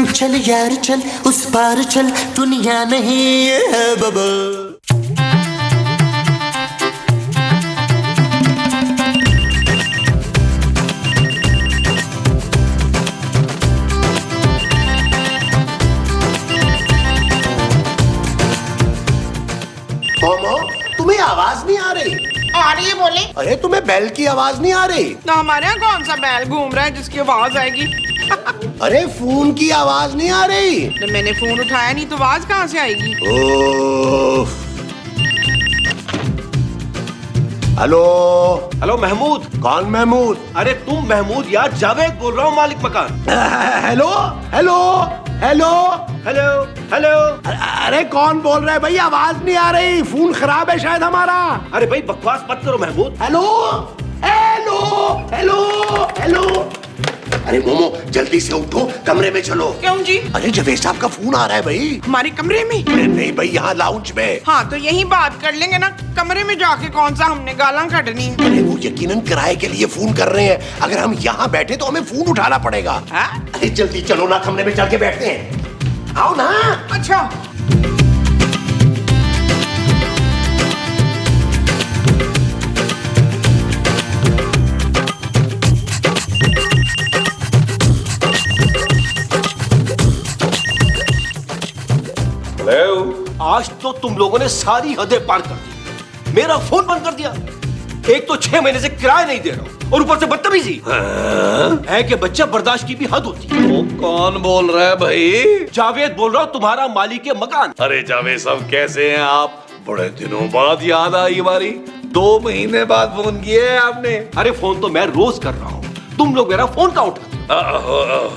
चल यार चल उस पार चल दुनिया नहीं है बाबा। तुम्हें आवाज नहीं आ रही? आ रही है, बोले। अरे तुम्हें बैल की आवाज नहीं आ रही? तो हमारे यहाँ कौन सा बैल घूम रहा है जिसकी आवाज आएगी? अरे फोन की आवाज नहीं आ रही? तो मैंने फोन उठाया नहीं तो आवाज कहाँ से आएगी? Hello hello Mahmood. कौन महमूद? अरे तुम महमूद यार, जावेद बोल रहा हूँ, मालिक मकान। Hello hello hello hello hello. अरे कौन बोल रहा है भाई? आवाज नहीं आ रही, फोन खराब है शायद हमारा। अरे भाई बकवास मत करो Mahmood. Hello hello hello hello. अरे मोमो जल्दी से उठो, कमरे में चलो। क्यों जी? अरे जवेद साहब का फोन आ रहा है भाई। हमारे कमरे में? अरे नहीं भाई, यहाँ लाउंज में। हाँ तो यही बात कर लेंगे ना, कमरे में जाके कौन सा हमने गालां काटनी है। अरे वो यकीनन किराए के लिए फोन कर रहे हैं, अगर हम यहाँ बैठे तो हमें फोन उठाना पड़ेगा। अरे जल्दी चलो ना, कमरे में चल के बैठते हैं। आओ ना। अच्छा आज तो तुम लोगों ने सारी हदें पार कर दी, मेरा फोन बंद कर दिया। एक तो 6 महीने से किराया नहीं दे रहा हूँ और ऊपर से बदतमीजी। है कि बच्चा बर्दाश्त की भी हद होती है। वो कौन बोल रहा है भाई? जावेद बोल रहा हूँ, तुम्हारा मालिक के मकान। अरे जावेद साहब कैसे हैं आप? बड़े दिनों बाद याद आई हमारी। 2 महीने बाद फोन किया है आपने। अरे फोन तो मैं रोज कर रहा हूँ, तुम लोग मेरा फोन का उठाते हो।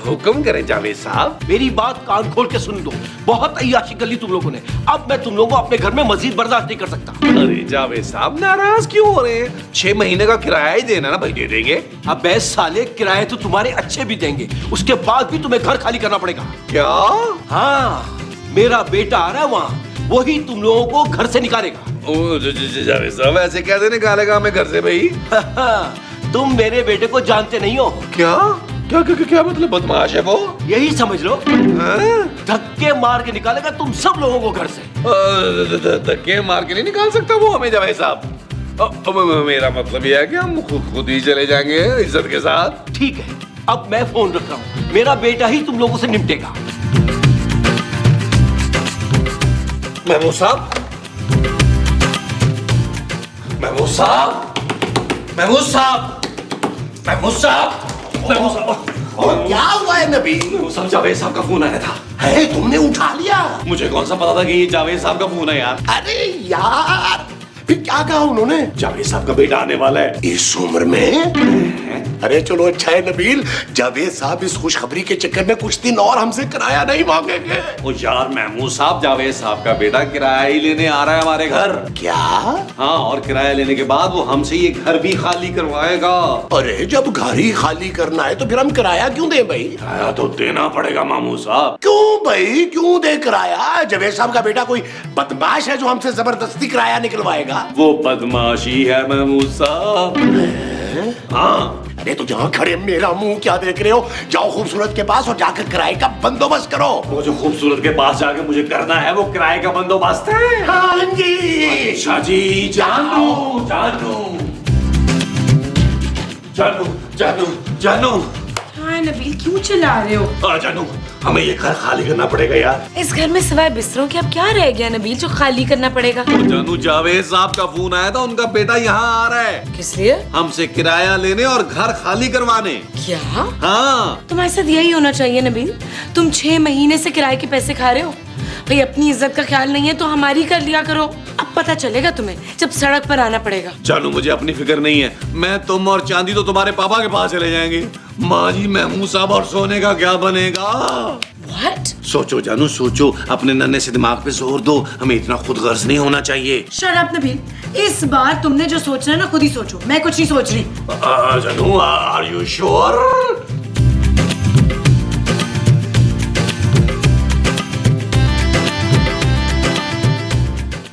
हुक्म करें जावेद साहब। मेरी बात कान खोल के सुन लो, बहुत अय्याशी कर ली तुम लोगों ने। अब मैं तुम लोगों को अपने घर में मजीद बर्दाश्त नहीं कर सकता। अरे जावेद साहब नाराज क्यों हो रहे हैं? 6 महीने का किराया ही देना ना भाई, दे देंगे। अब बे साले, किराए तो तुम्हारे अच्छे भी देंगे, उसके बाद भी तुम्हें घर खाली करना पड़ेगा। क्या? हाँ, मेरा बेटा आ रहा है वहाँ, वही तुम लोगों को घर से निकालेगा। जावेद साहब ऐसे कैसे निकालेगा हमें घर से भाई? तुम मेरे बेटे को जानते नहीं हो। क्या क्या क्या, क्या मतलब? बदमाश है वो? यही समझ लो, धक्के मार के निकालेगा तुम सब लोगों को घर से। धक्के मार के नहीं निकाल सकता वो हमें जावेद साहब। मेरा मतलब यह है कि हम खुद ही चले जाएंगे इज्जत के साथ। ठीक है, अब मैं फोन रख रहा हूँ, मेरा बेटा ही तुम लोगों से निपटेगा। महमूद साहब, महमूद साहब, महमूद साहब, महमूद साहब, महमूद साहब। क्या हुआ है नबी? सब जावेद साहब का फोन आया था। है तुमने उठा लिया? मुझे कौन सा पता था कि ये जावेद साहब का फोन है यार। अरे यार, फिर क्या कहा उन्होंने? जावेद साहब का बेटा आने वाला है इस उम्र में। अरे चलो अच्छा है नबील, जावेद साहब इस खुशखबरी के चक्कर में कुछ दिन और हमसे किराया नहीं मांगेंगे। ओ यार महमूद साहब, जावेद साहब का बेटा किराया ही लेने आ रहा है हमारे घर। क्या? हाँ, और किराया लेने के बाद वो हमसे ये घर भी खाली करवाएगा। अरे जब घर ही खाली करना है तो फिर हम किराया क्यों दें भाई? किराया तो देना पड़ेगा महमूद साहब। क्यों भाई, क्यों दे किराया? जावेद साहब का बेटा कोई बदमाश है जो हमसे जबरदस्ती किराया निकलवाएगा? वो बदमाशी है महमूद साहब। हाँ। अरे तो जहाँ खड़े मेरा मुंह क्या देख रहे हो? जाओ खूबसूरत के पास और जाकर किराए का बंदोबस्त करो। वो जो खूबसूरत के पास जाके मुझे करना है वो किराए का बंदोबस्त है। हाँ जी। अच्छा जी, जानू जानू जानू जानू जानू। हाँ नबील, क्यों चिल्ला रहे हो? जानू, हमें ये घर खाली करना पड़ेगा यार। इस घर में सिवाय बिस्तरों के अब क्या रह गया नबील जो खाली करना पड़ेगा? जानू, जावेद साहब का फोन आया था, उनका बेटा यहाँ आ रहा है। किस लिए? हमसे किराया लेने और घर खाली करवाने। क्या? हाँ। तुम्हारे साथ यही होना चाहिए नबील। तुम 6 महीने से किराए के पैसे खा रहे हो। भाई अपनी इज्जत का ख्याल नहीं है तो हमारी कर लिया करो। अब पता चलेगा तुम्हें जब सड़क पर आना पड़ेगा। जानू, मुझे अपनी फिक्र नहीं है। मैं, तुम और चांदी तो तुम्हारे पापा के पास चले जाएंगे। माँ जी, महमूद साहब और सोने का क्या बनेगा? What? सोचो जानू, सोचो, अपने नन्हे से दिमाग पे जोर दो। हमें इतना खुदगर्ज नहीं होना चाहिए। शट अप नबील, इस बार तुमने जो सोचना है ना खुद ही सोचो, मैं कुछ नहीं सोच रही। जानू, आर यू श्योर?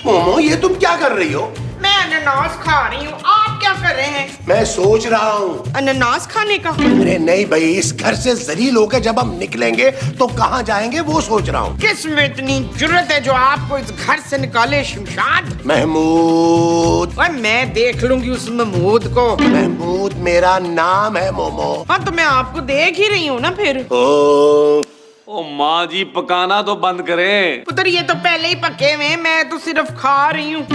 मोमो, ये तुम क्या कर रही हो? मैं अनानास खा रही हूँ, आप क्या क्या कर रहे हैं? मैं सोच रहा हूँ। अनानास खाने का? अरे नहीं भाई, इस घर से जलील होकर जब हम निकलेंगे तो कहाँ जाएंगे वो सोच रहा हूँ। किसमें इतनी जुर्रत है जो आपको इस घर से निकाले शमशाद? महमूद। और मैं देख लूंगी उस महमूद को। महमूद मेरा नाम है मोमो। हाँ तो मैं आपको देख ही रही हूँ ना फिर। ओ माँ जी, पकाना तो बंद करें। पुत्र ये तो पहले ही पके हुए हैं, मैं तो सिर्फ खा रही हूँ।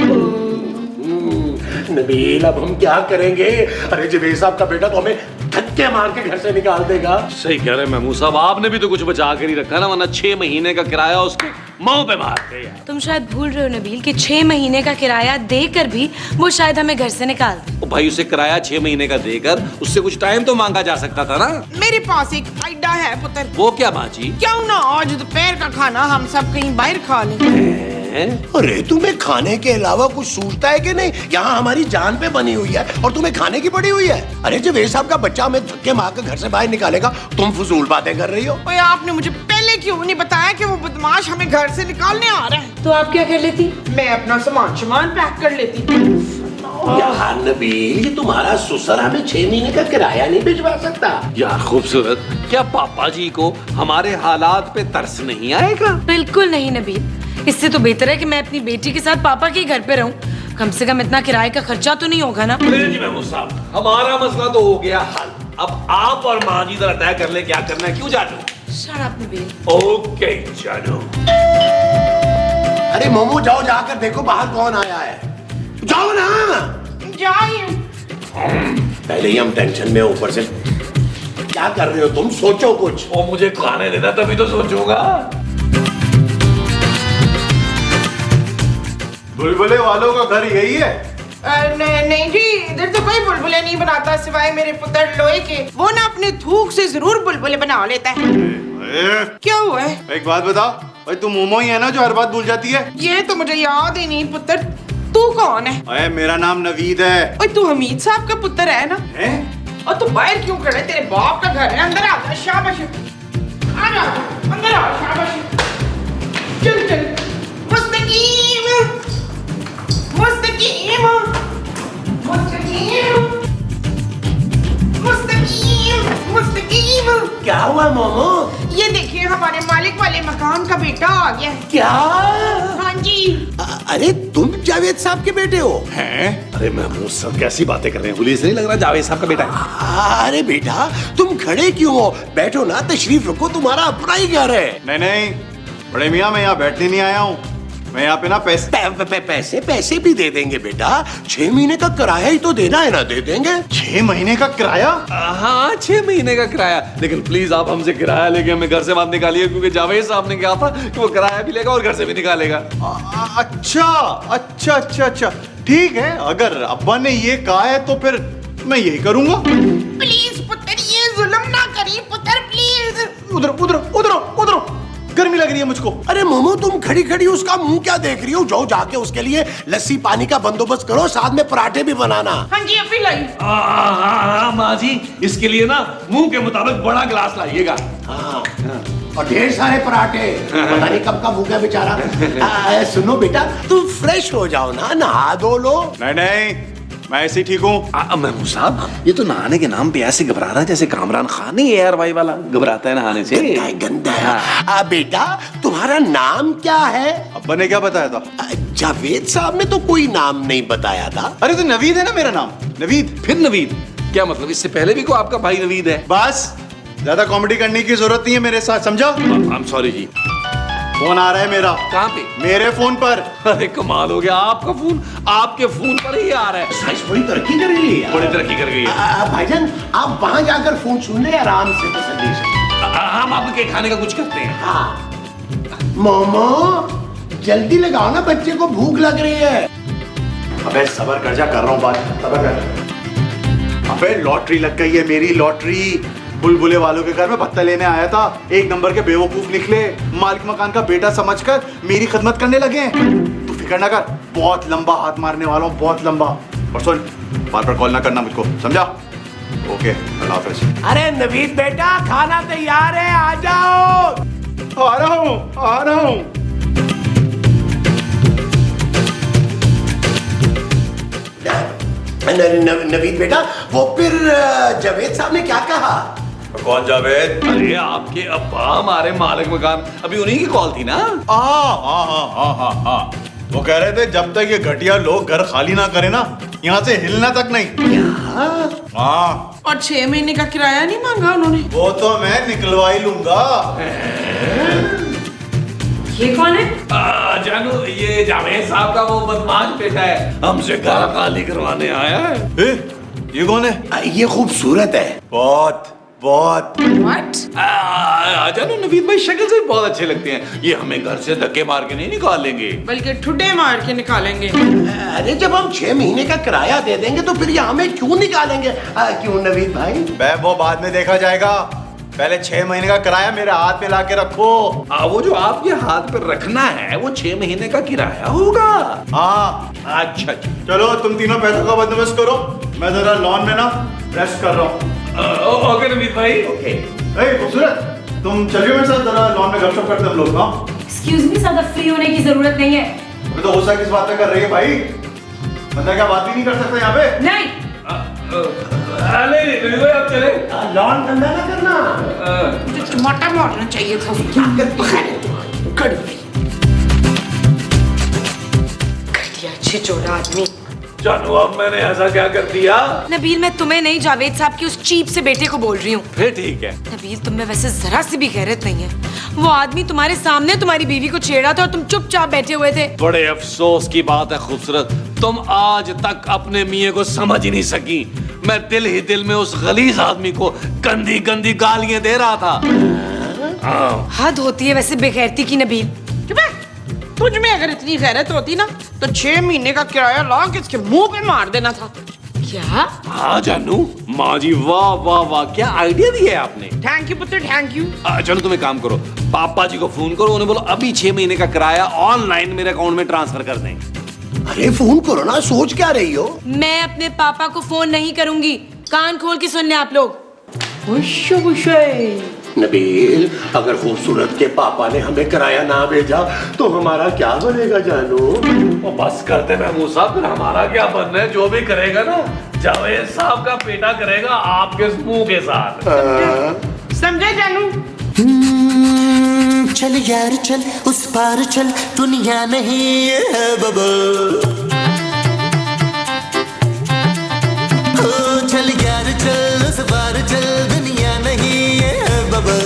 नबील अब हम क्या करेंगे? अरे जवेद साहब का बेटा तो हमें धक्के मार के घर से निकाल देगा। सही कह रहे महमूद साहब, आपने भी तो कुछ बचा कर ही रखा ना, वरना 6 महीने का किराया उसके मुंह पे मारते यार। तुम शायद भूल रहे हो नबील कि 6 महीने का किराया देकर भी वो शायद हमें घर से निकाल दे। ओ भाई, उसे किराया 6 महीने का देकर उससे कुछ टाइम तो मांगा जा सकता था ना। मेरे पास एक आइडिया है पुत्र। वो क्या माँ जी? क्यों ना आज दोपहर का खाना हम सब कहीं बाहर खा लें। अरे तुम्हें खाने के अलावा कुछ सूझता है कि नहीं? यहाँ हमारी जान पे बनी हुई है और तुम्हें खाने की पड़ी हुई है। अरे जवेद साहब का बच्चा हमें धक्के मार कर घर से बाहर निकालेगा, तुम फजूल बातें कर रही हो। ओए आपने मुझे पहले क्यों नहीं बताया कि वो बदमाश हमें घर से निकालने आ रहा है? तो आप क्या कर लेती? मैं अपना सामान पैक कर लेती। यार नबील, ये तुम्हारा ससुर हमें 6 महीने का किराया नहीं भिजवा सकता। यार खूबसूरत, क्या पापा जी को हमारे हालात पे तरस नहीं आएगा? बिल्कुल नहीं नबील, इससे तो बेहतर है कि मैं अपनी बेटी के साथ पापा के घर पे रहूं। कम से कम इतना किराए का खर्चा तो नहीं होगा ना। जी महमूद साहब, हमारा मसला तो हो गया हल। अब आप और माँ जी जरा तय कर ले क्या करना है। क्यों जानू? Shut up Nabeel. ओके जानू। अरे मोमो जाओ, जाकर देखो बाहर कौन आया है। जाओ ना। जाइए। पहले ही हम टेंशन में, ऊपर से क्या कर रहे हो तुम? सोचो कुछ। ओ मुझे खाने देना, तभी तो सोचूंगा। बुलबुले वालों का घर यही है? नहीं जी, इधर तो कोई बुलबुले नहीं बनाता सिवाय मेरे पुत्र लोहे के। वो ना अपने थूक से जरूर बुलबुले बना लेता है। क्या हुआ है? एक बात बता भाई, तू मोमो ही है ना जो हर बात भूल जाती है? ये तो मुझे याद ही नहीं पुत्र। तू कौन है? अरे मेरा नाम नवीद है। ओए तू हमीद साहब का पुत्र है ना? हैं? और तू बाहर क्यों खड़ा है? तेरे बाप का घर है, अंदर आ जा। शाबाश, आ जा, अंदर आ। शाबाश, चल चल। मुस्तकीम मुस्तकीम मुस्तकीम मुस्तकीम मुस्तकीम। क्या हुआ मोमो? ये देखिए हमारे मालिक वाले मकान का बेटा आ गया है। क्या? हाँ जी। अरे तुम जावेद साहब के बेटे हो? हैं? अरे महमूद साहब कैसी बातें कर रहे हैं, पुलिस नहीं लग रहा जावेद साहब का बेटा है। अरे बेटा तुम खड़े क्यों हो? बैठो ना, तशरीफ रखो, तुम्हारा अपना ही घर है। नहीं बड़े मियाँ, मैं यहाँ बैठने नहीं आया हूँ। मैं यहाँ पे ना पैसे भी दे देंगे बेटा। 6 महीने का किराया ही तो देना है ना, दे देंगे। 6 महीने का किराया? हाँ 6 महीने का किराया, लेकिन प्लीज आप हमसे किराया लेके हमें घर से बाहर निकालिए, क्योंकि जावेद साहब ने कहा था कि वो किराया भी लेगा और घर से भी निकालेगा। अच्छा, ठीक है। अगर अब्बा ने ये कहा है तो फिर मैं यही करूँगा। प्लीज पुत्र, ये जुल्म ना करिए पुत्र, प्लीज। उधर गर्मी लग रही है मुझको। अरे मोमो तुम खड़ी खड़ी उसका मुंह क्या देख रही हो? जाओ जाके उसके लिए लस्सी पानी का बंदोबस्त करो, साथ में पराठे भी बनाना। हाँ जी अभी लाई। हाँ माँ जी, इसके लिए ना मुंह के मुताबिक बड़ा गिलास लाइएगा। हाँ और ढेर सारे पराठे। पता नहीं कब का भूखा बेचारा। सुनो बेटा, तुम फ्रेश हो जाओ ना, नहा धो लो। नहीं, मैं ऐसे ही ठीक हूँ। महमूद साहब, ये तो नहाने के नाम पे ऐसे घबरा रहा है जैसे कामरान खान नहीं एयर वाई वाला घबराता है नहाने से। गंदा है। बेटा तुम्हारा नाम क्या है? अब्बा ने क्या बताया था? जावेद साहब ने तो कोई नाम नहीं बताया था। अरे तो नवीद है ना मेरा नाम, नवीद। फिर नवीद क्या मतलब? इससे पहले भी को आपका भाई नवीद है? बस ज्यादा कॉमेडी करने की जरूरत नहीं है मेरे साथ, समझा? आई एम सॉरी जी। फोन आ रहा है मेरा। कहाँ पे? मेरे फोन पर। अरे कमाल हो गया, आपका फोन आपके फोन पर ही आ रहा है। साइंस बड़ी तरक्की कर रही है। बड़ी तरक्की कर गई है। भाईजान आप वहां जाकर फोन सुन ले आराम से, तसल्ली से। हम आपके खाने का कुछ करते हैं। हाँ मोमो जल्दी लगाओ ना, बच्चे को भूख लग रही है। अबे सबर कर जा, कर रहा हूँ बात, सबर कर। अबे लॉटरी लग गई है मेरी, लॉटरी। बुलबुले वालों के घर में भत्ता लेने आया था, 1 नंबर के बेवकूफ निकले, मालिक मकान का बेटा समझकर मेरी खिदमत करने लगे। तू फिक्र ना कर, बहुत लंबा हाथ मारने वाला हूँ, बहुत लंबा। और सुन, बार बार कॉल ना करना मुझको, समझा? ओके, अल्लाह हाफिज। अरे नवीद बेटा खाना तैयार है, आ जाओ। आ रहा हूँ। नवीद बेटा, वो फिर जावेद साहब ने क्या कहा? कौन जावेद? अरे आपके अब्बा हमारे मालिक मकान, अभी उन्हीं की कॉल थी ना। हाँ। वो कह रहे थे जब तक ये घटिया लोग घर खाली ना करे ना, यहाँ से हिलना तक नहीं। हाँ, और 6 महीने का किराया नहीं मांगा उन्होंने? वो तो मैं निकलवा ही लूंगा। ये कौन है? जानू, ये जावेद साहब का वो बदमाश बेटा है, हमसे घर खाली करवाने आया है। ये कौन है? ये खूबसूरत है बहुत। What? जानू, नवीद भाई शक्ल से बहुत अच्छे लगते हैं, ये हमें घर से धक्के मार के नहीं निकालेंगे। बल्कि ठुड्डे मार के निकालेंगे। अरे जब हम 6 महीने का किराया दे देंगे तो फिर ये हमें क्यों निकालेंगे? क्यों नवीद भाई? वो बाद में देखा जाएगा, पहले 6 महीने का किराया मेरे हाथ में ला के रखो। वो जो आपके हाथ पे रखना है वो 6 महीने का किराया होगा। हाँ, अच्छा, चलो तुम तीनों पैसों का बंदोबस्त करो, मैं जरा लॉन में ना रेस्ट कर रहा हूँ। ओके नवीद भाई, ओके। खूबसूरत, तुम चलिए मेरे साथ, जरा लॉन में गपशप करते हम लोग। हाँ, एक्सक्यूज मी, ज्यादा फ्री होने की जरूरत नहीं है। अभी तो गुस्सा किस बात पे कर रही है भाई? बंदा क्या बात भी नहीं कर सकता यहाँ पे? नहीं, नहीं नवीद भाई, आप चले। लॉन धंधा ना करना। मुझे टमाटर मारना चाहिए था। घटिया छिचोरा आदमी। जानू, अब मैंने ऐसा क्या कर दिया? नबील, मैं तुम्हें नहीं, जावेद साहब की उस चीप से बेटे को बोल रही हूँ। फिर ठीक है। नबील, तुम में वैसे जरा सी भी गैरत नहीं है। वो आदमी तुम्हारे सामने तुम्हारी बीवी को छेड़ा था और तुम चुपचाप बैठे हुए थे। बड़े अफसोस की बात है खूबसूरत, तुम आज तक अपने मियाँ को समझ ही नहीं सकी। मैं दिल ही दिल में उस गलीज आदमी को गंदी गंदी गालियां दे रहा था। हद होती है वैसे बेगैरती की। नबील, चुप है। तुझ में अगर इतनी गैरत होती ना तो 6 महीने का किराया ला के इसके मुंह पे मार देना था। क्या? हाँ जानू, माँ जी, वाह वाह वाह, क्या आइडिया दिया है आपने। थैंक यू पुत्र, थैंक यू। चलो तुम एक काम करो, पापा जी को फोन करो, उन्हें बोलो अभी 6 महीने का किराया ऑनलाइन मेरे अकाउंट में ट्रांसफर कर दें। अरे फोन करो ना, सोच क्या रही हो? मैं अपने पापा को फोन नहीं करूंगी। कान खोल के सुन ले आप लोग। नबील, अगर खूबसूरत के पापा ने हमें किराया ना भेजा तो हमारा क्या बनेगा जानू? बस करते महमूद साहब, फिर हमारा क्या बनना है? जो भी करेगा ना जावेद साहब का बेटा करेगा, आपके मुंह के साथ। समझे जानू? चल यार चल, उस पार चल, दुनिया नहीं है बबल। ओ चल यार चल, उस पार चल, दुनिया नहीं है बबल।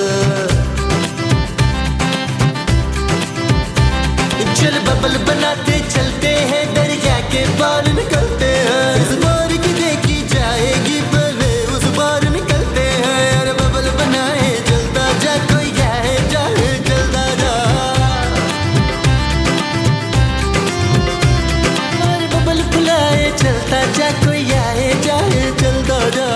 चल बबल बनाते चलते हैं, दरिया के पार निकलते हैं। इस बार की देखी जाएगी, पहले उस पार निकलते हैं। अरे बबल बनाए चलता जा, कोई जाए जाए चलता जा। अरे बबल बुलाए चलता जा, कोई आए जाए चलता जा।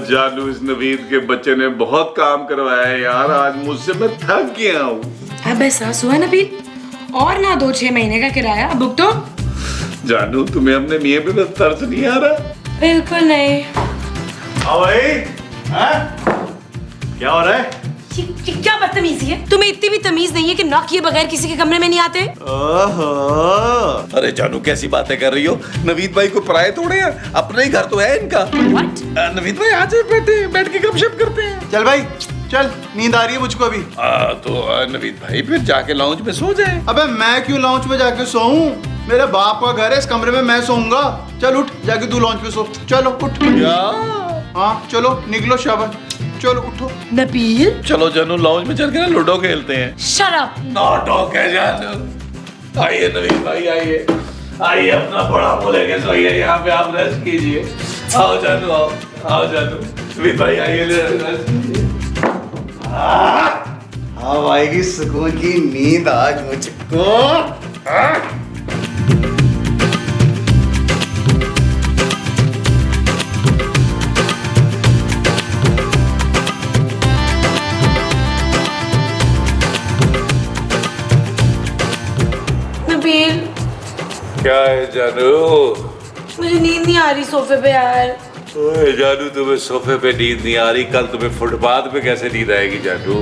जानू, इस नवीद के बच्चे ने बहुत काम करवाया है यार, आज मुझसे मैं थक गया हूँ। अब एहसास हुआ नबील? और ना दो 6 महीने का किराया बुक तो। जानू, तुम्हें अपने मियाँ पे बस तरस नहीं आ रहा? बिल्कुल नहीं। हाँ भाई, हैं? क्या हो रहा है? क्या बदतमीजी है? तुम्हें इतनी भी तमीज नहीं है कि नॉक किए बगैर किसी के कमरे में नहीं आते? ओहो, अरे जानू, कैसी बातें कर रही हो? नवीद भाई को पराये थोड़े हैं, अपना ही घर तो है इनका। What? नवीद भाई आज बैठ के गपशप करते हैं। चल भाई चल, नींद आ रही है मुझको अभी। तो नवीद भाई फिर जाके लाउंज में सो जाए। अबे मैं क्यों लॉन्च में जाके सोऊं? मेरे बाप का घर है, इस कमरे में मैं सोऊंगा। चल उठ, जाके तू लॉन्च पे सो। चलो उठ। हाँ चलो, निकलो शाबाश, चलो उठो। नबील, चलो जानू, लाउंज में चल के ना लूडो खेलते हैं। Shut up. लूडो क्या जानू? आइए नवीद भाई, आइए आइए, अपना बड़ा बोले के सोइए, यहाँ पे आप रेस्ट कीजिए। आओ जानू, आओ जानू, नवीद भाई आइए, रेस्ट कीजिए। अब आएगी सुकून की नींद आज मुझको। नबील, क्या है जानू? मुझे नींद नहीं आ रही सोफे पे यार। ओए जानू, तुम्हें सोफे पे नींद नहीं आ रही, कल तुम्हें फुटपाथ पे कैसे नींद आएगी जानू?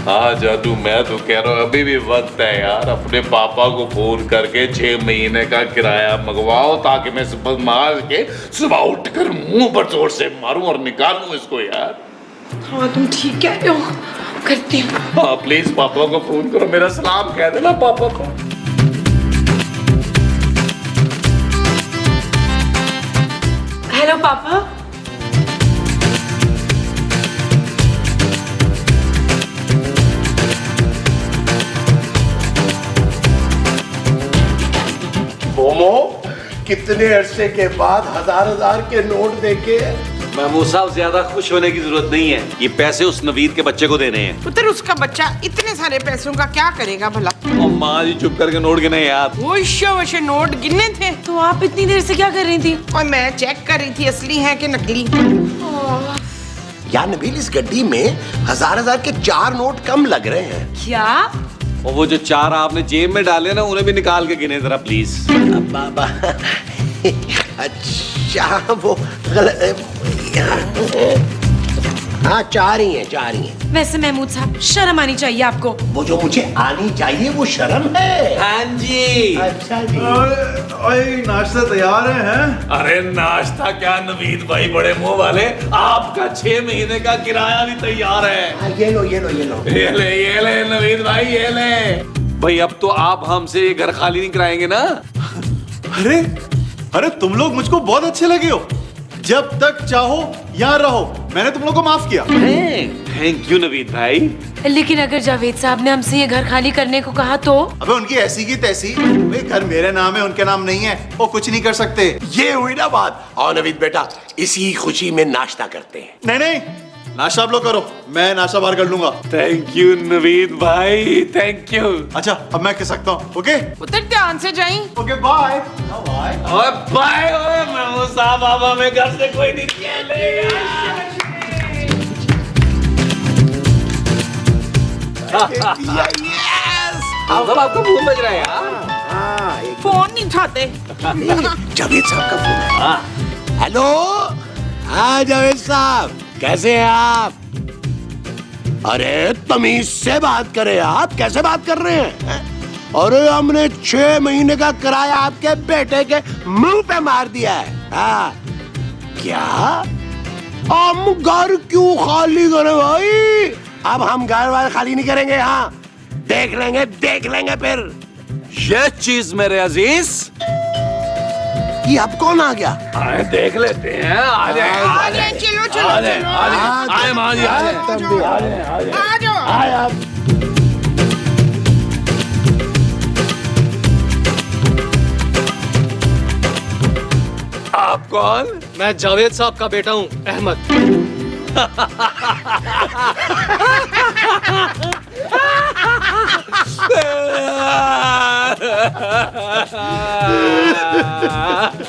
हाँ जानू, मैं तो कह रहा हूँ अभी भी वक्त है यार, अपने पापा को फोन करके 6 महीने का किराया मंगवाओ, ताकि मैं सुबह मार के सुबह उठकर मुंह पर जोर से मारूं और निकालूं इसको यार। हाँ तुम ठीक कह रहे हो, करती हूँ। हाँ प्लीज पापा को फोन करो, मेरा सलाम कह देना पापा को। हेलो पापा। मोमो, कितने अरसे के बाद हजार के नोट देके? महमूद साहब, ज्यादा खुश होने की जरूरत नहीं है, ये पैसे उस नवीद के बच्चे को देने हैं। पुत्र, उसका बच्चा इतने सारे पैसों का क्या करेगा भला? और माँ जी चुप करके नोट गिने यार। वो वैसे नोट गिनने थे। तो आप इतनी देर से क्या कर रही थी? और मैं चेक कर रही थी असली है कि नकली। यार नबील, इस गड्डी में हजार के 4 नोट कम लग रहे हैं। क्या? और वो जो 4 आपने जेब में डाले ना, उन्हें भी निकाल के गिने जरा प्लीज। बाबा अच्छा, वो गलत। हाँ 4 ही हैं। वैसे महमूद साहब, शर्म आनी चाहिए आपको। वो जो मुझे आनी चाहिए वो शर्म है। हाँ जी। अच्छा जी। ओए, नाश्ता तैयार है? अरे नाश्ता क्या नवीद भाई, बड़े मुंह वाले, आपका 6 महीने का किराया भी तैयार है। हाँ, ये लो। ये ले नवीद भाई, ये ले। भाई अब तो आप हमसे ये घर खाली नहीं कराएंगे ना? अरे तुम लोग मुझको बहुत अच्छे लगे हो। जब तक चाहो यहाँ रहो, मैंने तुम लोग को माफ किया। थैंक यू नवीद भाई। लेकिन अगर जावेद साहब ने हमसे ये घर खाली करने को कहा तो? अबे उनकी ऐसी की तैसी, भाई घर मेरे नाम है, उनके नाम नहीं है, वो कुछ नहीं कर सकते। ये हुई ना बात। और नवीद बेटा, इसी खुशी में नाश्ता करते हैं। नहीं, नाश्ता आप लोग करो, मैं नाश्ता बाहर कर लूंगा। थैंक यू नवीद भाई, थैंक यू। अच्छा अब मैं कह सकता हूँ। ओके पुत्र, ध्यान से जाई। Okay bye. ओए बाय, ओए महमूद साहब, अब हमें घर से कोई नहीं निकालेगा। सब आपका मुंह बज रहा है यार। फोन नहीं उठाते। जावेद साहब का फोन है। हेलो, हाँ जावेद साहब, कैसे हैं आप? अरे तमीज से बात करें, आप कैसे बात कर रहे हैं? अरे हमने 6 महीने का किराया आपके बेटे के मुंह पे मार दिया है। हाँ क्या? हम घर क्यों खाली करें भाई? अब हम घर वाले खाली नहीं करेंगे। हाँ देख लेंगे फिर। ये चीज मेरे अजीज, ये अब कौन आ गया? आए देख लेते हैं। आ जाए, आ जाए, चलो। आए माँ जी, आ जाए। आप कौन? मैं जावेद साहब का बेटा हूँ, अहमद।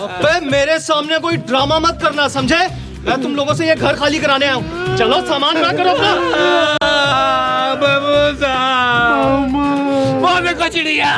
अबे मेरे सामने कोई ड्रामा मत करना, समझे? मैं तुम लोगों से ये घर खाली कराने आया हूँ। चलो सामान ना करो अपना। बाबू साहब, चिड़िया।